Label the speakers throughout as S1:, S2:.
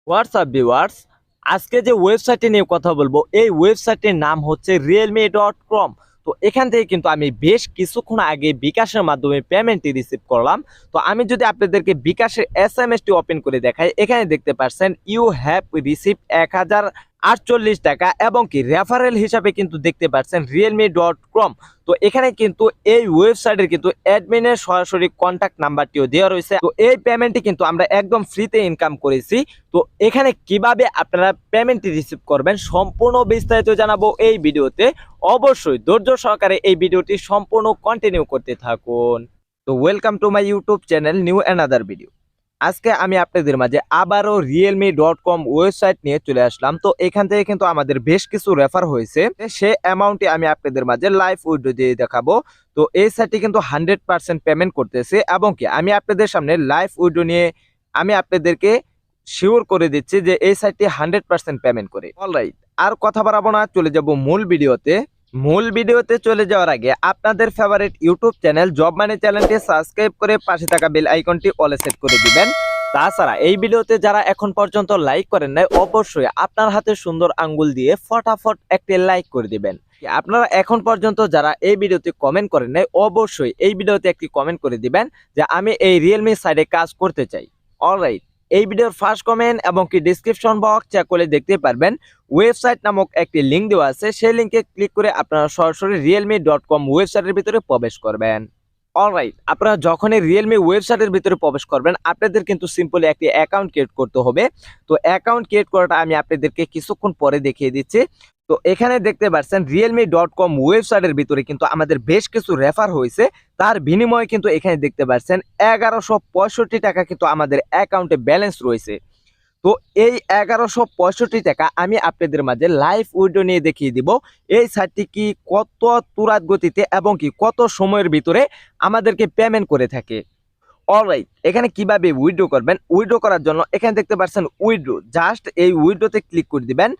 S1: WhatsApp viewers, আজকে যে ওয়েবসাইটটি নিয়ে কথা বলবো এই ওয়েবসাইটের নাম হচ্ছে realme.com। তো এখান থেকে কিন্তু আমি বেশ কিছুক্ষণ আগে বিকাশের মাধ্যমে পেমেন্টটি রিসিভ করলাম। তো আমি যদি আপনাদেরকে বিকাশের এসএমএসটি ওপেন করে দেখাই, এখানে দেখতে পাচ্ছেন ইউ হ্যাভ রিসিভ 1048 টাকা এবং কি রেফারেল হিসাবে কিন্তু দেখতে পাচ্ছেন realme.com। তো এখানে কিন্তু এই ওয়েবসাইটের কিন্তু অ্যাডমিনের সরাসরি কন্ট্যাক্ট নাম্বারটিও দেওয়া রয়েছে। তো এই পেমেন্টটি কিন্তু আমরা একদম ফ্রিতে ইনকাম করেছি। তো এখানে কিভাবে আপনারা পেমেন্টটি রিসিভ করবেন সম্পূর্ণ বিস্তারিত জানাবো এই ভিডিওতে। অবশ্যই ধৈর্য সহকারে এই ভিডিওটি সম্পূর্ণ কন্টিনিউ করতে থাকুন। তো welcome to my YouTube channel new another video. আজকে আমি আপনাদের মাঝে আবারও realme.com ওয়েবসাইট নিয়ে চলে আসলাম। তো এখান থেকে কিন্তু আমাদের বেশ কিছু রেফার হয়েছে, সে অ্যামাউন্টটি আমি আপনাদের মাঝে লাইভ উইড্রো দিয়ে দেখাবো। তো এই সাইটটি কিন্তু 100% পেমেন্ট করতেছে এবং কি আমি আপনাদের সামনে লাইভ উইড্রো নিয়ে আমি আপনাদেরকে শিওর করে দিচ্ছি যে এই সাইটটি 100% পেমেন্ট করে। অলরাইট, আর কথা বাড়াবো না, চলে যাব মূল ভিডিওতে চলে যাওয়ার আগে আপনাদের ফেভারিট ইউটিউব চ্যানেল জব মানি চ্যানেলটি সাবস্ক্রাইব করে পাশে থাকা বেল আইকনটি অলে সেট করে দিবেন। তাছাড়া এই ভিডিওতে যারা এখন পর্যন্ত লাইক করেন নাই, অবশ্যই আপনার হাতে সুন্দর আঙ্গুল দিয়ে ফটাফট একটি লাইক করে দিবেন। আপনারা এখন পর্যন্ত যারা এই ভিডিওতে কমেন্ট করেন নাই, অবশ্যই এই ভিডিওতে একটি কমেন্ট করে দিবেন যে আমি এই রিয়েলমি সাইটে কাজ করতে চাই। অলরাইট, এই ভিডিওর ফার্স্ট কমেন্ট এবং কি ডেসক্রিপশন বক্স চেক করে দেখতে পারবেন ওয়েবসাইট নামক একটি লিঙ্ক দেওয়া আছে। সেই লিঙ্কে ক্লিক করে আপনারা সরাসরি realme.com ওয়েবসাইটের ভিতরে প্রবেশ করবেন। অলরাইট, আপনারা যখনই রিয়েলমি ওয়েবসাইটের ভিতরে প্রবেশ করবেন আপনাদের কিন্তু সিম্পলি একটি অ্যাকাউন্ট ক্রিয়েট করতে হবে। তো অ্যাকাউন্ট ক্রিয়েট করাটা আমি আপনাদেরকে কিছুক্ষণ পরে দেখিয়ে দিচ্ছি। তো এখানে দেখতে পাচ্ছেন realme.com ওয়েবসাইটের ভিতরে কিন্তু আমাদের বেশ কিছু রেফার হয়েছে, তার বিনিময়ে কিন্তু এখানে দেখতে পাচ্ছেন 1165 টাকা কিন্তু আমাদের অ্যাকাউন্টে ব্যালেন্স রয়েছে। তো এই 1165 টাকা আমি আপনাদের মাঝে লাইভ উইড্রো নিয়ে দেখিয়ে দিব এই সাইটটি কি কত তুরাত গতিতে এবং কি কত সময়ের ভিতরে আমাদেরকে পেমেন্ট করে থাকে। অলরাইট, এখানে কিভাবে উইথড্র করবেন, উইথড্র করার জন্য এখানে দেখতে পাচ্ছেন উইথড্র, জাস্ট এই উইথড্রতে ক্লিক করে দিবেন।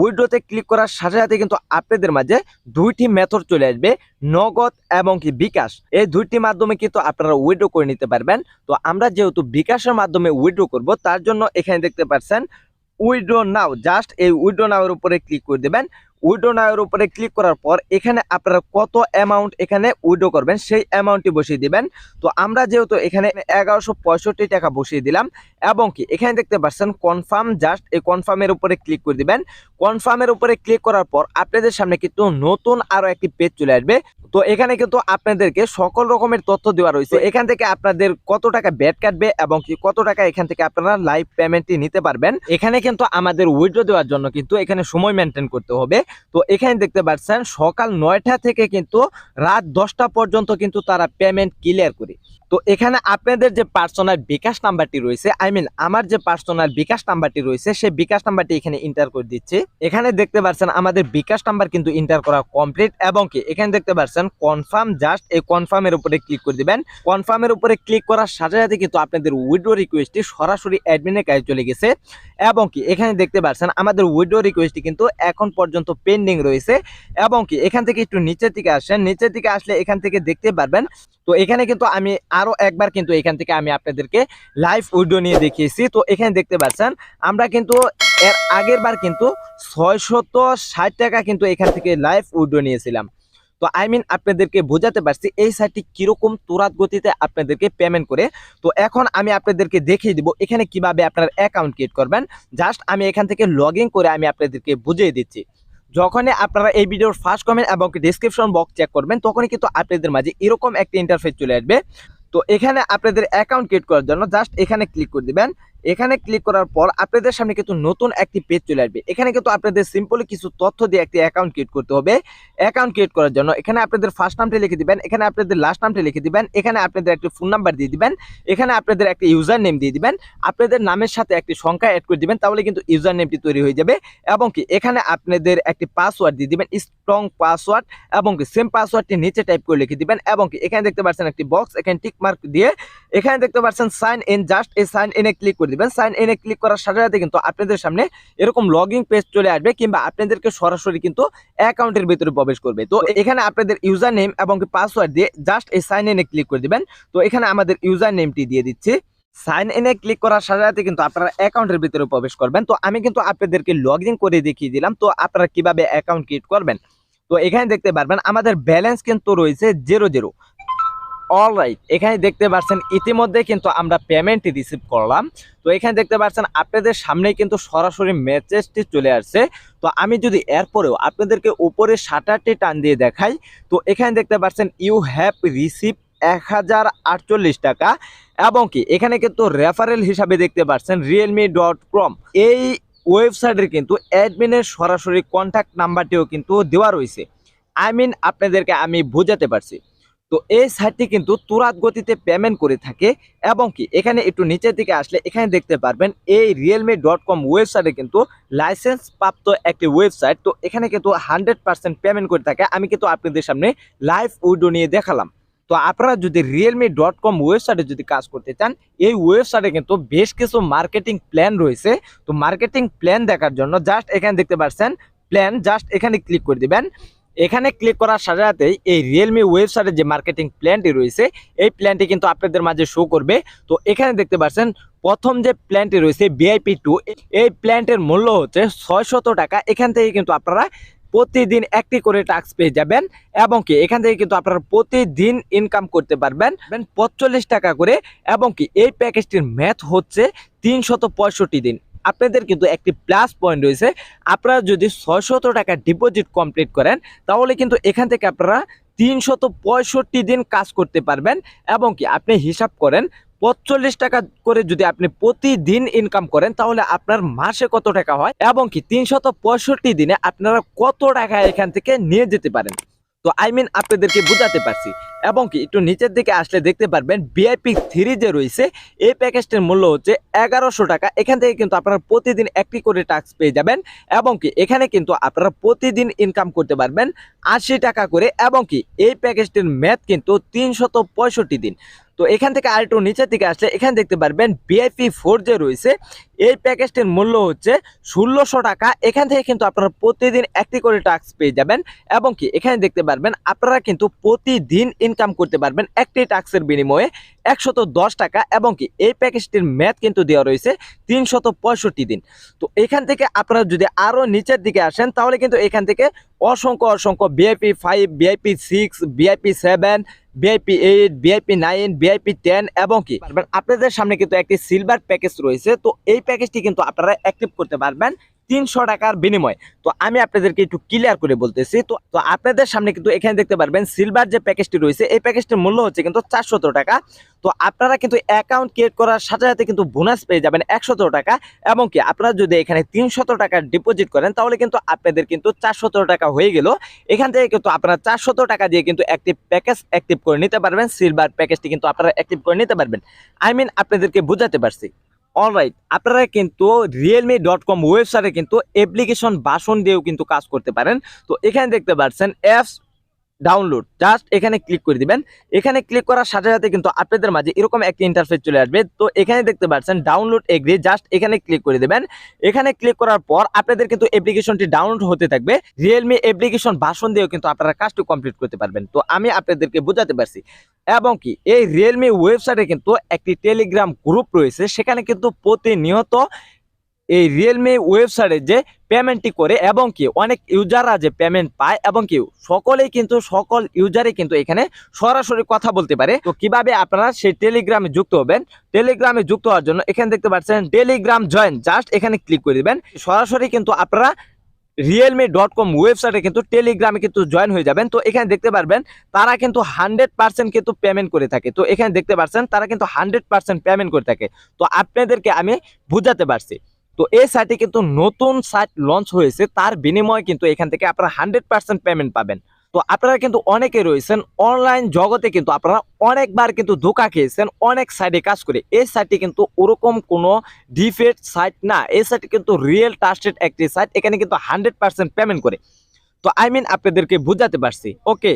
S1: উইথড্রতে ক্লিক করার সাথে সাথে কিন্তু আপনাদের মাঝে দুইটি মেথড চলে আসবে, নগদ এবং কি বিকাশ। এই দুইটি মাধ্যমে কিন্তু আপনারা উইথড্র করে নিতে পারবেন। তো আমরা যেহেতু বিকাশের মাধ্যমে উইথড্র করব, তার জন্য এখানে দেখতে পাচ্ছেন উইথড্র নাও, জাস্ট এই উইথড্র নাও এর উপরে ক্লিক করে দেবেন। উইথড্র নাও এর উপরে ক্লিক করার পর এখানে আপনারা কত অ্যামাউন্ট এখানে উইথড্র করবেন সেই অ্যামাউন্টটি বসিয়ে দিবেন। তো আমরা যেহেতু এখানে 1165 টাকা বসিয়ে দিলাম এবং কি এখানে দেখতে পাচ্ছেন কনফার্ম, জাস্ট এই কনফার্মের উপরে ক্লিক করে দিবেন। কনফার্মের উপরে ক্লিক করার পর আপনাদের সামনে কিন্তু নতুন আরো একটি পেজ চলে আসবে। তো এখানে কিন্তু আপনাদেরকে সকল রকমের তথ্য দেওয়া রয়েছে। এখান থেকে আপনাদের কত টাকা ব্যাট কাটবে এবং কি কত টাকা এখান থেকে আপনারা লাইভ পেমেন্টটি নিতে পারবেন। এখানে কিন্তু আমাদের উইথড্র দেওয়ার জন্য কিন্তু এখানে সময় মেনটেন করতে হবে। তো এখানে দেখতে পাচ্ছেন সকাল 9টা থেকে কিন্তু রাত 10টা পর্যন্ত কিন্তু তারা পেমেন্ট ক্লিয়ার করে। তো এখানে আপনাদের যে পার্সোনাল বিকাশ নাম্বারটি রয়েছে, আমার যে পার্সোনাল বিকাশ নাম্বারটি রয়েছে সেই বিকাশ নাম্বারটি এখানে এন্টার করে দিচ্ছি। এখানে দেখতে পাচ্ছেন আমাদের বিকাশ নাম্বার কিন্তু এন্টার করা কমপ্লিট এবং কি এখানে দেখতে পাচ্ছেন কনফার্ম, জাস্ট এই কনফার্মের উপরে ক্লিক করে দিবেন। কনফার্মের উপরে ক্লিক করার সাথে সাথে কিন্তু আপনাদের উইথড্র রিকোয়েস্টটি সরাসরি অ্যাডমিনের কাছে চলে গেছে এবং কি এখানে দেখতে পাচ্ছেন আমাদের উইথড্র রিকোয়েস্টটি কিন্তু এখন পর্যন্ত পেন্ডিং রয়েছে এবং কি এখান থেকে একটু নিচের দিকে আসেন, নিচের দিকে আসলে এখান থেকে দেখতে পারবেন। তো এখানে কিন্তু আমি আরো একবার কিন্তু এখান থেকে আমি আপনাদেরকে লাইভ উইথড্র নিয়ে দেখিয়েছি। তো এখানে দেখতে পাচ্ছেন আমরা কিন্তু এর আগের বার কিন্তু 660 টাকা কিন্তু এখান থেকে লাইভ উইথড্র নিয়েছিলাম। তো আপনাদেরকে বোঝাতে পারছি এই সাইটটি কিরকম তুরাত গতিতে আপনাদেরকে পেমেন্ট করে। তো এখন আমি আপনাদেরকে দেখিয়ে দিব এখানে কিভাবে আপনার অ্যাকাউন্ট ক্রিয়েট করবেন। জাস্ট আমি এখান থেকে লগ ইন করে আমি আপনাদেরকে বুঝিয়ে দিচ্ছি। যখনই আপনারা এই ভিডিওর ফার্স্ট কমেন্ট এবং ডেসক্রিপশন বক্স চেক করবেন তখনই কিন্তু আপনাদের মাঝে এরকম একটা ইন্টারফেস চলে আসবে। তো এখানে আপনাদের অ্যাকাউন্ট ক্রিয়েট করার জন্য জাস্ট এখানে ক্লিক করে দিবেন। এখানে ক্লিক করার পর আপনাদের সামনে কিন্তু নতুন একটি পেজ চলে আসবে। এখানে কিন্তু আপনাদের সিম্পলি কিছু তথ্য দিয়ে একটি অ্যাকাউন্ট ক্রিয়েট করতে হবে। অ্যাকাউন্ট ক্রিয়েট করার জন্য এখানে আপনাদের ফার্স্ট নামটি লিখে দিবেন, এখানে আপনাদের লাস্ট নামটি লিখে দিবেন, এখানে আপনাদের একটি ফোন নাম্বার দিয়ে দিবেন, এখানে আপনাদের একটি ইউজার নেম দিয়ে দিবেন, আপনাদের নামের সাথে একটি সংখ্যা অ্যাড করে দিবেন, তাহলে কিন্তু ইউজার নেমটি তৈরি হয়ে যাবে এবং কি এখানে আপনাদের একটি পাসওয়ার্ড দিয়ে দিবেন, স্ট্রং পাসওয়ার্ড এবং কি সেম পাসওয়ার্ডটি নিচে টাইপ করে লিখে দিবেন এবং কি এখানে দেখতে পাচ্ছেন একটি বক্স, এখানে টিক মার্ক দিয়ে এখানে দেখতে পাচ্ছেন সাইন ইন, জাস্ট এই সাইন ইনে ক্লিক করে দিবেন। সাইন ইনে ক্লিক করার সাথে সাথে কিন্তু আপনাদের সামনে এরকম লগইন পেজ চলে আসবে কিংবা আপনাদেরকে সরাসরি কিন্তু অ্যাকাউন্টের ভিতরে প্রবেশ করবে। তো এখানে আপনাদের ইউজার নেম এবং পাসওয়ার্ড দিয়ে জাস্ট এই সাইন ইনে ক্লিক করে দিবেন। তো এখানে আমাদের ইউজার নেমটি দিয়ে দিচ্ছি, সাইন ইনে ক্লিক করার সাথে সাথে কিন্তু আপনারা অ্যাকাউন্টের ভিতরে প্রবেশ করবেন। তো আমি কিন্তু আপনাদেরকে লগ ইন করে দেখিয়ে দিলাম তো আপনারা কিভাবে অ্যাকাউন্ট ক্রিয়েট করবেন। তো এখানে দেখতে পারবেন আমাদের ব্যালেন্স কিন্তু রয়েছে 0 অলরাইট, এখানে দেখতে পাচ্ছেন ইতিমধ্যে কিন্তু আমরা পেমেন্ট রিসিভ করলাম। তো এখানে দেখতে পাচ্ছেন আপনাদের সামনেই কিন্তু সরাসরি মেসেজটি চলে আসছে। তো আমি যদি এরপরেও আপনাদেরকে উপরে শাটারটি টান দিয়ে দেখাই, তো এখানে দেখতে পাচ্ছেন ইউ হ্যাভ রিসিভ 1048 টাকা, এবং কি এখানে কিন্তু রেফারেল হিসাবে দেখতে পাচ্ছেন realme.com। এই ওয়েবসাইটের কিন্তু অ্যাডমিনের সরাসরি কন্ট্যাক্ট নাম্বারটিও কিন্তু দেওয়া রয়েছে। আপনাদেরকে আমি বোঝাতে পারছি। তো এই সাইটটি কিন্তু তুরাত গতিতে পেমেন্ট করে থাকে, এবং কি এখানে একটু নিচের দিকে আসলে এখানে দেখতে পারবেন এই realme.com ওয়েবসাইটে কিন্তু লাইসেন্স প্রাপ্ত একটি ওয়েবসাইট। তো এখানে কিন্তু 100% পেমেন্ট করে থাকে। আমি কিন্তু আপনাদের সামনে লাইভ উইডিও নিয়ে দেখালাম। তো আপনারা যদি realme.com ওয়েবসাইটে যদি কাজ করতে চান, এই ওয়েবসাইটে কিন্তু বেশ কিছু মার্কেটিং প্ল্যান রয়েছে। তো মার্কেটিং প্ল্যান দেখার জন্য জাস্ট এখানে দেখতে পাচ্ছেন প্ল্যান, জাস্ট এখানে ক্লিক করে দিবেন। এখানে ক্লিক করার সাথে সাথেই এই রিয়েলমি ওয়েবসাইটের যে মার্কেটিং প্ল্যানটি রয়েছে এই প্ল্যানটি কিন্তু আপনাদের মাঝে শো করবে। তো এখানে দেখতে পাচ্ছেন প্রথম যে প্ল্যানটি রয়েছে VIP2, এই প্ল্যানটির মূল্য হচ্ছে 600 টাকা। এখান থেকে কিন্তু আপনারা প্রতিদিন একটি করে টাস্ক পেয়ে যাবেন, এবং কি এখান থেকে কিন্তু আপনারা প্রতিদিন ইনকাম করতে পারবেন 45 টাকা করে, এবং কি এই প্যাকেজটির ম্যাথ হচ্ছে 365 দিন। আপনাদের কিন্তু একটি প্লাস পয়েন্ট রয়েছে, আপনারা যদি 600 টাকা ডিপোজিট কমপ্লিট করেন তাহলে কিন্তু এখান থেকে আপনারা 365 দিন কাজ করতে পারবেন, এবং কি আপনি হিসাব করেন 45 টাকা করে যদি আপনি প্রতিদিন ইনকাম করেন তাহলে আপনার মাসে কত টাকা হয়, এবং কি 365 দিনে আপনারা কত টাকা এখান থেকে নিয়ে যেতে পারেন। তো আপনাদেরকে বোঝাতে পারছি। এবং কি একটু নিচের দিকে আসলে দেখতে পারবেন VIP3 যে রয়েছে এই প্যাকেজটির মূল্য হচ্ছে 1100 টাকা। এখান থেকে কিন্তু আপনারা প্রতিদিন একটি করে টাস্ক পেয়ে যাবেন, এবং কি এখানে কিন্তু আপনারা প্রতিদিন ইনকাম করতে পারবেন 80 টাকা করে, এবং কি এই প্যাকেজটির ম্যাথ কিন্তু 365 দিন। তো এখান থেকে আরেকটু নিচের দিকে আসলে এখানে দেখতে পারবেন VIP4 যে রয়েছে এই প্যাকেজটির মূল্য হচ্ছে 1600 টাকা। এখান থেকে কিন্তু আপনারা প্রতিদিন একটি করে টাস্ক পেয়ে যাবেন, এবং কি এখানে দেখতে পারবেন আপনারা কিন্তু প্রতিদিন ইনকাম করতে পারবেন একটি টাস্কের বিনিময়ে 110 টাকা, এবং কি এই প্যাকেজটির ম্যাথ কিন্তু দেওয়া রয়েছে 365 দিন। তো এখান থেকে আপনারা যদি আরো নিচের দিকে আসেন তাহলে কিন্তু এখান থেকে অসংখ্য VIP5, VIP6, VIP7, VIP8, VIP9, VIP10, এবং কি আপনাদের সামনে কিন্তু একটি সিলভার প্যাকেজ রয়েছে। তো এই প্যাকেজটি কিন্তু আপনারা অ্যাক্টিভ করতে পারবেন 300 টাকার বিনিময়। তো আমি আপনাদেরকে একটু ক্লিয়ার করে বলতেছি। তো আপনাদের সামনে কিন্তু এখানে দেখতে পারবেন সিলভার যে প্যাকেজটি রয়েছে এই প্যাকেজটির মূল্য হচ্ছে কিন্তু 400 টাকা। তো আপনারা কিন্তু অ্যাকাউন্ট ক্রিয়েট করার সাথে সাথে কিন্তু বোনাস পেয়ে যাবেন 100 টাকা, এবং কি আপনারা যদি এখানে 300 টাকা ডিপোজিট করেন তাহলে কিন্তু আপনাদের কিন্তু 400 টাকা হয়ে গেল। এখান থেকে কিন্তু আপনারা 400 টাকা দিয়ে কিন্তু একটি প্যাকেজ অ্যাক্টিভ করে নিতে পারবেন। সিলভার প্যাকেজটি কিন্তু আপনারা অ্যাক্টিভ করে নিতে পারবেন। আপনাদেরকে বোঝাতে পারছি। অলরাইট, আপনারা কিন্তু realme.com ওয়েবসাইটে কিন্তু অ্যাপ্লিকেশন ভার্সন দিয়েও কিন্তু কাজ করতে পারেন। তো এখানে দেখতে পাচ্ছেন অ্যাপস ডাউনলোড, জাস্ট এখানে ক্লিক করে দিবেন। এখানে ক্লিক করার সাথে সাথে কিন্তু আপনাদের মাঝে এরকম একটি ইন্টারফেস চলে আসবে। তো এখানে দেখতে পাচ্ছেন ডাউনলোড এগ্রি, জাস্ট এখানে ক্লিক করে দিবেন। এখানে ক্লিক করার পর আপনাদের কিন্তু অ্যাপ্লিকেশনটি ডাউনলোড হতে থাকবে। রিয়েলমি অ্যাপ্লিকেশন ভার্সন দিয়েও কিন্তু আপনারা কাজটি কমপ্লিট করতে পারবেন। তো আমি আপনাদেরকে বোঝাতে পারছি। এবং কি এই রিয়েলমি ওয়েবসাইটে কিন্তু একটি টেলিগ্রাম গ্রুপ রয়েছে, সেখানে কিন্তু প্রতিনিয়ত এই রিয়েলমি ওয়েবসাইটে যে পেমেন্টটি করে, এবং কি অনেক ইউজাররা যে পেমেন্ট পায়, এবং কি সকল ইউজারই কিন্তু এখানে সরাসরি কথা বলতে পারে। তো কিভাবে আপনারা সেই টেলিগ্রামে যুক্ত হবেন, টেলিগ্রামে যুক্ত হওয়ার জন্য এখানে দেখতে পাচ্ছেন টেলিগ্রাম জয়েন, জাস্ট এখানে ক্লিক করে দিবেন। সরাসরি কিন্তু আপনারা realme.com ওয়েবসাইটে কিন্তু টেলিগ্রামে কিন্তু জয়েন হয়ে যাবেন। তো এখানে দেখতে পারবেন তারা কিন্তু 100% কিন্তু পেমেন্ট করে থাকে। তো এখানে দেখতে পাচ্ছেন তারা কিন্তু 100% পেমেন্ট করে থাকে। তো আপনাদেরকে আমি বুঝাতে পারছি। তো এই সাইটে কিন্তু নতুন সাইট লঞ্চ হয়েছে, তার বিনিময়ে কিন্তু এখান থেকে আপনারা 100% পেমেন্ট পাবেন। তো আপনারা কিন্তু অনেকে রয়েছেন অনলাইন জগতে, কিন্তু আপনারা অনেকবার কিন্তু ধোঁকা খেয়েছেন অনেক সাইটে কাজ করে। এই সাইটটি কিন্তু ওরকম কোনো ডিফেক্ট সাইট না, এই সাইটটি কিন্তু রিয়েল ট্রাস্টেড একটি সাইট, এখানে কিন্তু 100% পেমেন্ট করে। তো আপনাদেরকে বুঝাতে পারছি। ওকে,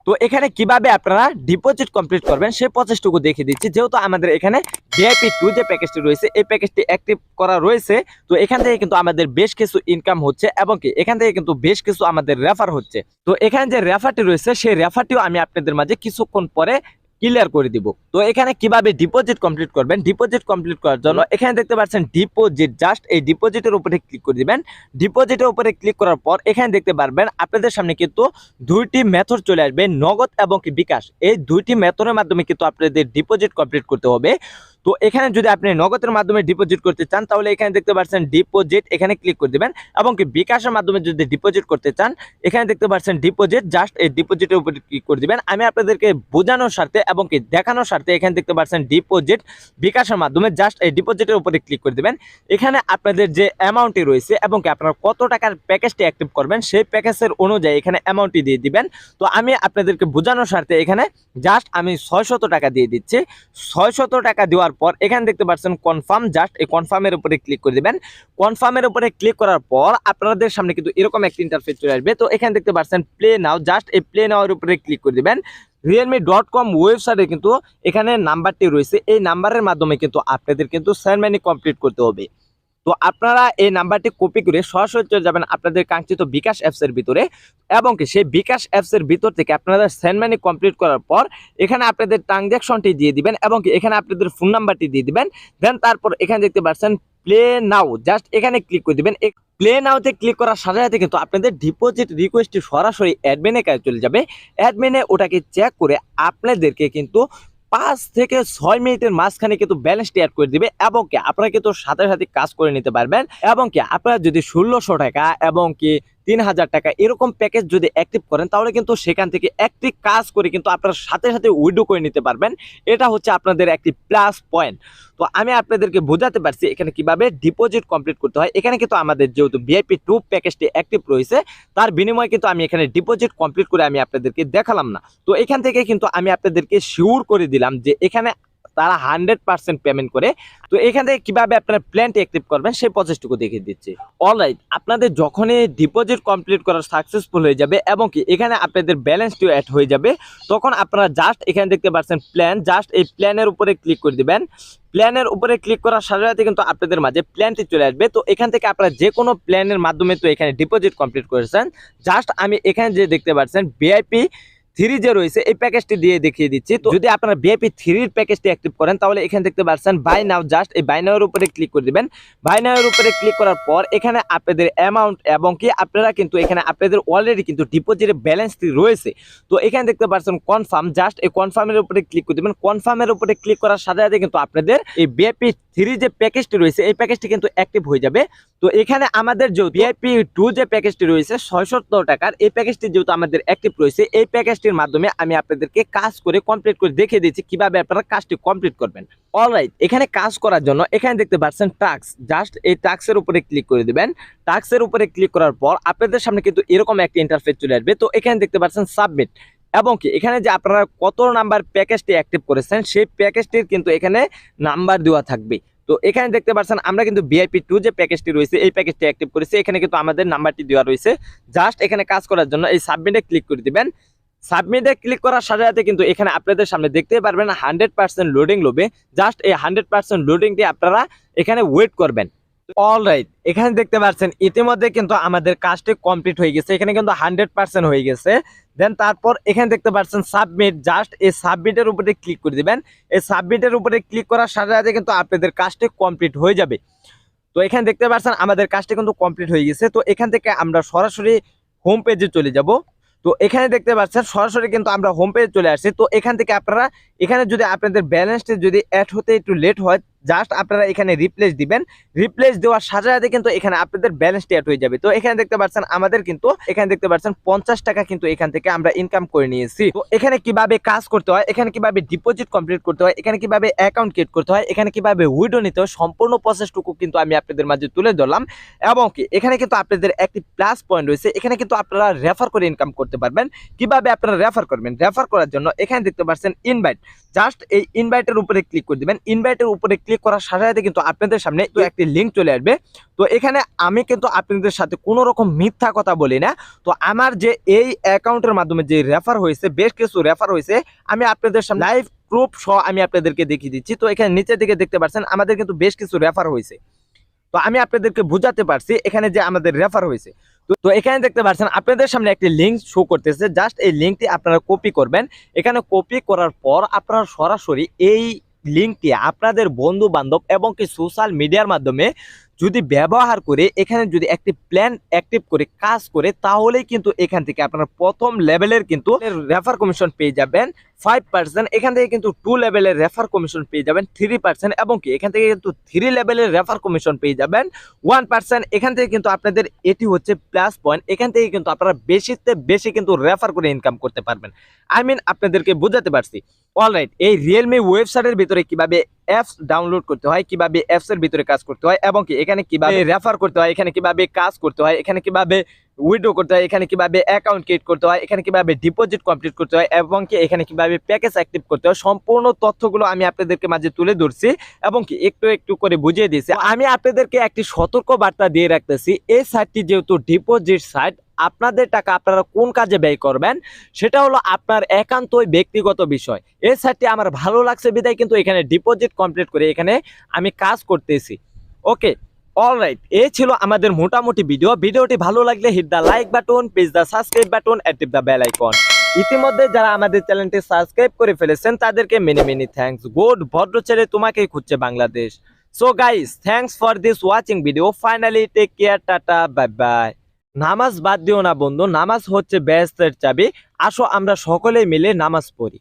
S1: তো এখানে কিভাবে আপনারা ডিপোজিট কমপ্লিট করবেন সেই প্রসেসটুকু দেখিয়ে দিচ্ছি। যেহেতু আমাদের এখানে VIP2 যে প্যাকেজটি রয়েছে এই প্যাকেজটি অ্যাক্টিভ করা রয়েছে, তো এখান থেকে কিন্তু আমাদের বেশ কিছু ইনকাম হচ্ছে, এবং কি এখান থেকে কিন্তু বেশ কিছু আমাদের রেফার হচ্ছে। তো এখানে যে রেফারটি রয়েছে সেই রেফারটিও আমি আপনাদের মাঝে কিছুক্ষণ পরে ক্লিয়ার করে দিব। তো এখানে কিভাবে ডিপোজিট কমপ্লিট করবেন, ডিপোজিট কমপ্লিট করার জন্য এখানে দেখতে পাচ্ছেন ডিপোজিট, জাস্ট এই ডিপোজিটের উপরে ক্লিক করে দিবেন। ডিপোজিটের উপরে ক্লিক করার পর এখানে দেখতে পারবেন আপনাদের সামনে কিন্তু দুইটি মেথড চলে আসবে, নগদ এবং কি বিকাশ। এই দুইটি মেথডের মাধ্যমে কিন্তু আপনাদের ডিপোজিট কমপ্লিট করতে হবে। তো এখানে যদি আপনি নগদের মাধ্যমে ডিপোজিট করতে চান তাহলে এখানে দেখতে পাচ্ছেন ডিপোজিট, এখানে ক্লিক করে দিবেন। এবং কি বিকাশের মাধ্যমে যদি ডিপোজিট করতে চান এখানে দেখতে পাচ্ছেন ডিপোজিট, জাস্ট এই ডিপোজিটের উপরে ক্লিক করে দিবেন। আমি আপনাদেরকে বোঝানোর স্বার্থে এবং কি দেখানোর স্বার্থে এখানে দেখতে পাচ্ছেন ডিপোজিট বিকাশের মাধ্যমে, জাস্ট এই ডিপোজিটের উপরে ক্লিক করে দিবেন। এখানে আপনাদের যে অ্যামাউন্টটি রয়েছে এবং কি আপনারা কত টাকার প্যাকেজটি অ্যাক্টিভ করবেন সেই প্যাকেজের অনুযায়ী এখানে অ্যামাউন্টটি দিয়ে দিবেন। তো আমি আপনাদেরকে বোঝানোর স্বার্থে এখানে জাস্ট আমি 600 টাকা দিয়ে দিচ্ছি। 600 টাকা দেওয়ার পর এখানে দেখতে পাচ্ছেন কনফার্ম, জাস্ট এই কনফার্মের উপরে ক্লিক করে দিবেন। কনফার্মের উপরে ক্লিক করার পর আপনাদের সামনে কিন্তু এরকম একটা ইন্টারফেস চলে আসবে। তো এখানে দেখতে পাচ্ছেন প্লে নাও, জাস্ট এই প্লে নাওয়ের উপরে ক্লিক করে দিবেন। realme.com ওয়েবসাইটে কিন্তু এখানে নাম্বারটি রয়েছে, এই নাম্বারের মাধ্যমে কিন্তু আপনাদের কিন্তু সেরেমনি কমপ্লিট করতে হবে। তো আপনারা এই নাম্বারটি কপি করে সরাসরি চলে যাবেন আপনাদের কাঙ্ক্ষিত বিকাশ অ্যাপসের ভিতরে এবং কি সেই বিকাশ অ্যাপসের ভিতর থেকে আপনারা সেন্ড কমপ্লিট করার পর এখানে আপনাদের ট্রানজ্যাকশনটি দিয়ে দিবেন এবং কি এখানে আপনাদের ফোন নাম্বারটি দিয়ে দিবেন। দেন তারপর এখানে দেখতে পাচ্ছেন প্লে নাও, জাস্ট এখানে ক্লিক করে দিবেন। প্লে নাওতে ক্লিক করার সাথে সাথে কিন্তু আপনাদের ডিপোজিট রিকোয়েস্টটি সরাসরি অ্যাডমিনের কাছে চলে যাবে। অ্যাডমিনে ওটাকে চেক করে আপনাদেরকে কিন্তু 5 থেকে 6 মিনিটের মাঝখানে কিন্তু ব্যালেন্সটি অ্যাড করে দিবে এবং কি আপনারা কিন্তু সাথে সাথে কাজ করে নিতে পারবেন। এবং কি আপনারা যদি 1600 টাকা এবং কি 3000 টাকা এরকম প্যাকেজ যদি অ্যাক্টিভ করেন তাহলে কিন্তু সেখান থেকে একটি কাজ করে কিন্তু আপনারা সাথে সাথে উইথড্র করে নিতে পারবেন। এটা হচ্ছে আপনাদের একটি প্লাস পয়েন্ট। তো আমি আপনাদেরকে বোঝাতে পারছি এখানে কিভাবে ডিপোজিট কমপ্লিট করতে হয়। এখানে কিন্তু আমাদের যেহেতু VIP 2 প্যাকেজটি অ্যাক্টিভ রয়েছে তার বিনিময়ে কিন্তু আমি এখানে ডিপোজিট কমপ্লিট করে আমি আপনাদেরকে দেখালাম না। তো এখান থেকে কিন্তু আমি আপনাদেরকে শিওর করে দিলাম যে এখানে তারা 100% পেমেন্ট করে। তো এখান থেকে কিভাবে আপনারা প্ল্যানটি অ্যাক্টিভ করবেন সেই প্রসেসটুকু দেখিয়ে দিচ্ছি। অলরাইট, আপনাদের যখনই ডিপোজিট কমপ্লিট করা সাকসেসফুল হয়ে যাবে এবং কি এখানে আপনাদের ব্যালেন্সটিও অ্যাড হয়ে যাবে তখন আপনারা জাস্ট এখানে দেখতে পাচ্ছেন প্ল্যান, জাস্ট এই প্ল্যানের উপরে ক্লিক করে দিবেন। প্ল্যানের উপরে ক্লিক করার সাথে সাথে কিন্তু আপনাদের মাঝে প্ল্যানটি চলে আসবে। তো এখান থেকে আপনারা যে কোনো প্ল্যানের মাধ্যমে তো এখানে ডিপোজিট কমপ্লিট করেছেন। জাস্ট আমি এখানে যে দেখতে পাচ্ছেন VIP 3 যে রয়েছে এই প্যাকেজটি দিয়ে দেখিয়ে দিচ্ছি। তো যদি আপনারা VIP 3 এর প্যাকেজটি অ্যাক্টিভ করেন তাহলে এখানে দেখতে পাচ্ছেন বাই নাও, জাস্ট এই বাই নাও এর উপরে ক্লিক করে দিবেন। বাই নাও এর উপরে ক্লিক করার পর এখানে আপনাদের অ্যামাউন্ট এবং কি আপনারা কিন্তু এখানে আপনাদের অলরেডি কিন্তু ডিপোজিটের ব্যালেন্সটি রয়েছে। তো এখানে দেখতে পাচ্ছেন কনফার্ম, জাস্ট এই কনফার্মের উপরে ক্লিক করে দিবেন। কনফার্মের উপরে ক্লিক করার সাথে সাথে কিন্তু আপনাদের এই VIP 3 যে প্যাকেজটি রয়েছে এই প্যাকেজটি কিন্তু অ্যাক্টিভ হয়ে যাবে। তো এখানে আমাদের যে VIP 2 যে প্যাকেজটি রয়েছে 600 টাকার এই প্যাকেজটি যেহেতু আমাদের অ্যাক্টিভ রয়েছে এই প্যাকেজটির মাধ্যমে আমি আপনাদেরকে কাজ করে কমপ্লিট করে দেখিয়ে দিচ্ছি কিভাবে আপনারা কাজটি কমপ্লিট করবেন। অলরাইট, এখানে কাজ করার জন্য এখানে দেখতে পাচ্ছেন টাস্ক, জাস্ট এই টাস্কের উপরে ক্লিক করে দিবেন। টাস্কের উপরে ক্লিক করার পর আপনাদের সামনে কিন্তু এরকম একটা ইন্টারফেস চলে আসবে। তো এখানে দেখতে পাচ্ছেন সাবমিট এবং কি এখানে যে আপনারা কত নাম্বার প্যাকেজটি অ্যাক্টিভ করেছেন সেই প্যাকেজটির কিন্তু এখানে নাম্বার দেওয়া থাকবে। তো এখানে দেখতে পাচ্ছেন আমরা কিন্তু VIP 2 যে প্যাকেজটি রয়েছে এই প্যাকেজটি অ্যাক্টিভ করেছি, এখানে কিন্তু আমাদের নাম্বারটি দেওয়া রয়েছে। জাস্ট এখানে কাজ করার জন্য এই সাবমিটে ক্লিক করে দিবেন। সাবমিটে ক্লিক করার সাথে সাথে কিন্তু এখানে আপনাদের সামনে দেখতে পারবেন 100% লোডিং লোবে। জাস্ট এই 100% লোডিংটি আপনারা এখানে ওয়েট করবেন। অলরাইট, এখানে দেখতে পাচ্ছেন ইতিমধ্যে কিন্তু আমাদের কাজটি কমপ্লিট হয়ে গেছে, এখানে কিন্তু 100% হয়ে গেছে। দেন তারপর এখানে দেখতে পাচ্ছেন সাবমিট, জাস্ট এই সাবমিটের উপরে ক্লিক করে দিবেন। এই সাবমিটের উপরে ক্লিক করার সাথে সাথে কিন্তু আপনাদের কাজটি কমপ্লিট হয়ে যাবে। তো এখানে দেখতে পাচ্ছেন আমাদের কাজটি কিন্তু কমপ্লিট হয়ে গেছে। তো এখান থেকে আমরা সরাসরি হোম পেজে চলে যাব। তো এখানে দেখতে পাচ্ছেন সরাসরি কিন্তু আমরা হোম পেজে চলে আসছি। তো এখান থেকে আপনারা এখানে যদি আপনাদের ব্যালেন্সটি যদি অ্যাড হতে একটু লেট হয় জাস্ট আপনারা এখানে রিপ্লেস দিবেন। রিপ্লেস দেওয়ার সাথে সাথে কিন্তু এখানে আপনাদের ব্যালেন্সটি অ্যাড হয়ে যাবে। তো এখানে দেখতে পাচ্ছেন আমাদের কিন্তু এখানে দেখতে পাচ্ছেন 50 টাকা কিন্তু এখান থেকে আমরা ইনকাম করে নিয়েছি। তো এখানে কিভাবে কাজ করতে হয়, এখানে কিভাবে ডিপোজিট কমপ্লিট করতে হয়, এখানে কিভাবে অ্যাকাউন্ট ক্রিয়েট করতে হয়, এখানে কিভাবে উইথড্র নিতে হয় সম্পূর্ণ প্রসেসটুকু কিন্তু আমি আপনাদের মাঝে তুলে ধরলাম। এবং কি এখানে কিন্তু আপনাদের একটি প্লাস পয়েন্ট রয়েছে, এখানে কিন্তু আপনারা রেফার করে ইনকাম করতে পারবেন। কিভাবে আপনারা রেফার করবেন, রেফার করার জন্য এখানে দেখতে পাচ্ছেন ইনভাইট, জাস্ট এই ইনভাইটের উপরে ক্লিক করে দিবেন। ইনভাইটের উপরে ক্লিক করার সাথে সাথে কিন্তু আপনাদের সামনে তো একটি লিঙ্ক চলে আসবে। তো এখানে আমি কিন্তু আপনাদের সাথে কোনো রকম মিথ্যা কথা বলি না। তো আমার যে এই অ্যাকাউন্টের মাধ্যমে যে রেফার হয়েছে, বেশ কিছু রেফার হয়েছে, আমি আপনাদের সামনে লাইভ প্রুফ সহ আমি আপনাদেরকে দেখিয়ে দিচ্ছি। তো এখানে নিচের দিকে দেখতে পাচ্ছেন আমাদের কিন্তু বেশ কিছু রেফার হয়েছে। তো আমি আপনাদেরকে বুঝাতে পারছি এখানে যে আমাদের রেফার হয়েছে। তো এখানে দেখতে পাচ্ছেন আপনাদের সামনে একটি লিঙ্ক শো করতেছে, জাস্ট এই লিঙ্কটি আপনারা কপি করবেন। এখানে কপি করার পর আপনারা সরাসরি এই লিঙ্কটি আপনাদের বন্ধু বান্ধব এবং কি সোশ্যাল মিডিয়ার মাধ্যমে যদি ব্যবহার করে এখানে যদি একটি প্ল্যান অ্যাক্টিভ করে কাজ করে, তাহলেই কিন্তু এখান থেকে আপনারা প্রথম লেভেলের কিন্তু রেফার কমিশন পেয়ে যাবেন 5%। এখান থেকে কিন্তু 2 লেভেলের রেফার কমিশন পেয়ে যাবেন 3%, এবং কি এখান থেকে কিন্তু 3 লেভেলের রেফার কমিশন পেয়ে যাবেন 1%। এখান থেকে কিন্তু আপনাদের এটি হচ্ছে প্লাস পয়েন্ট, এখান থেকে কিন্তু আপনারা বেশিতে বেশি কিন্তু রেফার করে ইনকাম করতে পারবেন। আই মিন আপনাদেরকে বোঝাতে পারছি। অলরাইট, এই রিয়েলমি ওয়েবসাইটের ভিতরে কিভাবে অ্যাপস ডাউনলোড করতে হয়, কিভাবে অ্যাপস এর ভিতরে কাজ করতে হয়, এবং কি এখানে কিভাবে রেফার করতে হয়, এখানে কিভাবে কাজ করতে হয়, এখানে কিভাবে উইথড্র করতে হয়, এখানে কিভাবে অ্যাকাউন্ট ক্রিয়েট করতে হয়, এখানে কিভাবে ডিপোজিট কমপ্লিট করতে হয়, এবং কি এখানে কিভাবে প্যাকেজ অ্যাক্টিভ করতে হয়, সম্পূর্ণ তথ্যগুলো আমি আপনাদেরকে মাঝে তুলে ধরছি এবং কি একটু একটু করে বুঝিয়ে দিয়েছি। আমি আপনাদেরকে একটি সতর্ক বার্তা দিয়ে রাখতেছি, এই সাইটটি যেহেতু ডিপোজিট সাইট, আপনাদের টাকা আপনারা কোন কাজে ব্যয় করবেন সেটা হলো আপনার একান্তই ব্যক্তিগত বিষয়। এই সাইটটি আমার ভালো লাগছে বিদায় কিন্তু এখানে ডিপোজিট কমপ্লিট করে এখানে আমি কাজ করতেছি। ওকে, অলরাইট, এই ছিল আমাদের মোটামুটি ভিডিওটি ভালো লাগলে hit the like button, press the subscribe button, and tip the bell icon. ইতিমধ্যে যারা আমাদের চ্যানেলটি সাবস্ক্রাইব করে ফেলেছেন তাদেরকে মেনি মেনি থ্যাঙ্কস। গুড, ভদ্র ছেলে তোমাকেই খুঁজছে Bangladesh. So guys, thanks for this watching video. Finally take care, tata, bye bye. নামাজ বাদ দিও না বন্ধু, নামাজ হচ্ছে বেহেশতের চাবি। আসো আমরা সকলে মিলে নামাজ পড়ি।